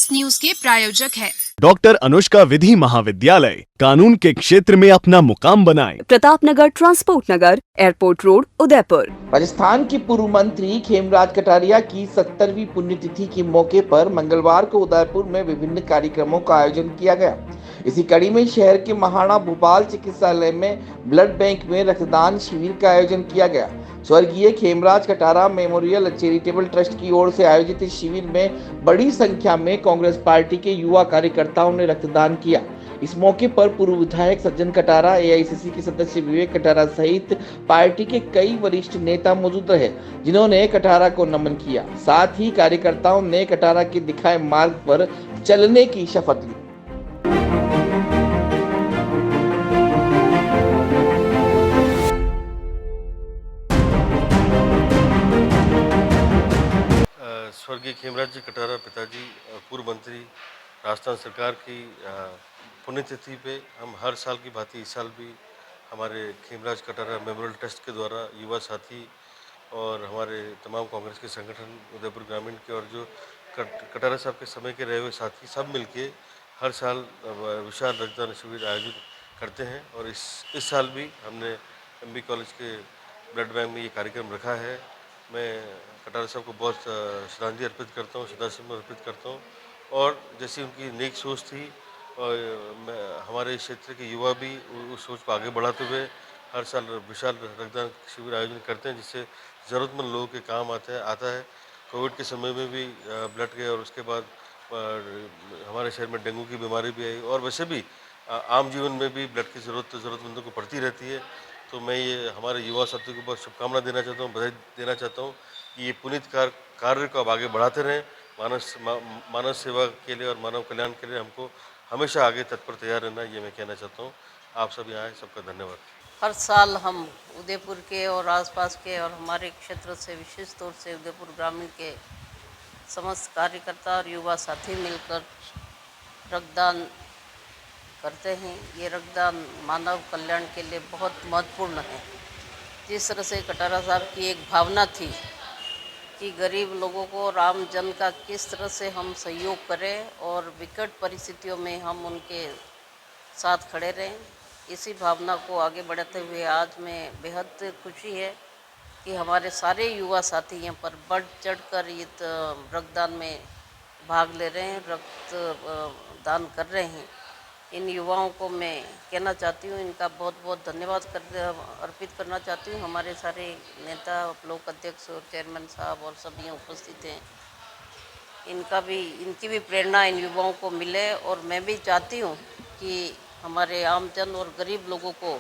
इस न्यूज के प्रायोजक है डॉक्टर अनुष्का विधि महाविद्यालय, कानून के क्षेत्र में अपना मुकाम बनाएं। प्रताप नगर, ट्रांसपोर्ट नगर, एयरपोर्ट रोड, उदयपुर। राजस्थान के पूर्व मंत्री खेमराज कटारिया की 70वीं पुण्यतिथि के मौके पर मंगलवार को उदयपुर में विभिन्न कार्यक्रमों का आयोजन किया गया। इसी कड़ी में शहर के महाराणा भूपाल चिकित्सालय में ब्लड बैंक में रक्तदान शिविर का आयोजन किया गया। स्वर्गीय Khemraj Katara memorial charitable trust की ओर से आयोजित इस शिविर में बड़ी संख्या में कांग्रेस पार्टी के युवा कार्यकर्ताओं ने रक्तदान किया। इस मौके पर पूर्व विधायक सज्जन कटारा, एआईसीसी के सदस्य विवेक कटारा सहित पार्टी के कई वरिष्ठ नेता मौजूद रहे, जिन्होंने कटारा को नमन किया। साथ ही कार्यकर्ताओं ने कटारा के दिखाए मार्ग पर चलने की शपथ ली। स्वर्गीय खेमराज जी कटारा पिताजी पूर्व मंत्री राजस्थान सरकार की पुण्यतिथि पे हम हर साल की भांति इस साल भी हमारे खेमराज कटारा मेमोरियल ट्रस्ट के द्वारा युवा साथी और हमारे तमाम कांग्रेस के संगठन उदयपुर ग्रामीण के और जो कटारा साहब के समय के रहे हुए साथी सब मिलके हर साल विशाल रक्तदान शिविर आयोजित करते हैं। और इस साल भी हमने एमबी कॉलेज के ब्लड बैंक में ये कार्यक्रम रखा है। मैं कटारा साहब को बहुत श्रद्धांजलि अर्पित करता हूँ, श्रद्धासुमन अर्पित करता हूँ। और जैसी उनकी नेक सोच थी और हमारे क्षेत्र के युवा भी उस सोच को आगे बढ़ाते हुए हर साल विशाल रक्तदान शिविर आयोजन करते हैं, जिससे ज़रूरतमंद लोगों के काम आता है। कोविड के समय में भी ब्लड के और उसके बाद हमारे शहर में डेंगू की बीमारी भी आई और वैसे भी आम जीवन में भी ब्लड की ज़रूरतमंदों को पड़ती रहती है। तो मैं ये हमारे युवा साथियों को बहुत शुभकामना देना चाहता हूँ, बधाई देना चाहता हूँ कि ये पुनीत कार्य को अब आगे बढ़ाते रहें। मानव सेवा के लिए और मानव कल्याण के लिए हमको हमेशा आगे तत्पर तैयार रहना, ये मैं कहना चाहता हूँ। आप सब यहाँ आए, सबका धन्यवाद। हर साल हम उदयपुर के और आसपास के और हमारे क्षेत्र से विशेष तौर से उदयपुर ग्रामीण के समस्त कार्यकर्ता और युवा साथी मिलकर रक्तदान करते हैं। ये रक्तदान मानव कल्याण के लिए बहुत महत्वपूर्ण है। जिस तरह से कटारा साहब की एक भावना थी कि गरीब लोगों को और आम जन का किस तरह से हम सहयोग करें और विकट परिस्थितियों में हम उनके साथ खड़े रहें, इसी भावना को आगे बढ़ाते हुए आज मैं बेहद खुशी है कि हमारे सारे युवा साथी यहाँ पर बढ़ चढ़कर ये रक्तदान में भाग ले रहे हैं, रक्तदान कर रहे हैं। इन युवाओं को मैं कहना चाहती हूँ, इनका बहुत बहुत धन्यवाद अर्पित करना चाहती हूँ। हमारे सारे नेता, ब्लॉक अध्यक्ष और चेयरमैन साहब और सभी यहाँ उपस्थित हैं। इनकी भी प्रेरणा इन युवाओं को मिले और मैं भी चाहती हूँ कि हमारे आमजन और गरीब लोगों को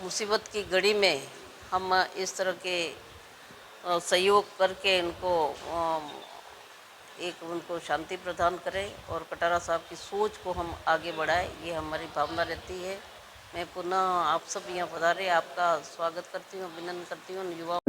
मुसीबत की घड़ी में हम इस तरह के सहयोग करके उनको शांति प्रदान करें और कटारा साहब की सोच को हम आगे बढ़ाएं, ये हमारी भावना रहती है। मैं पुनः आप सब यहाँ पधारे, आपका स्वागत करती हूँ, अभिनंदन करती हूँ। युवाओं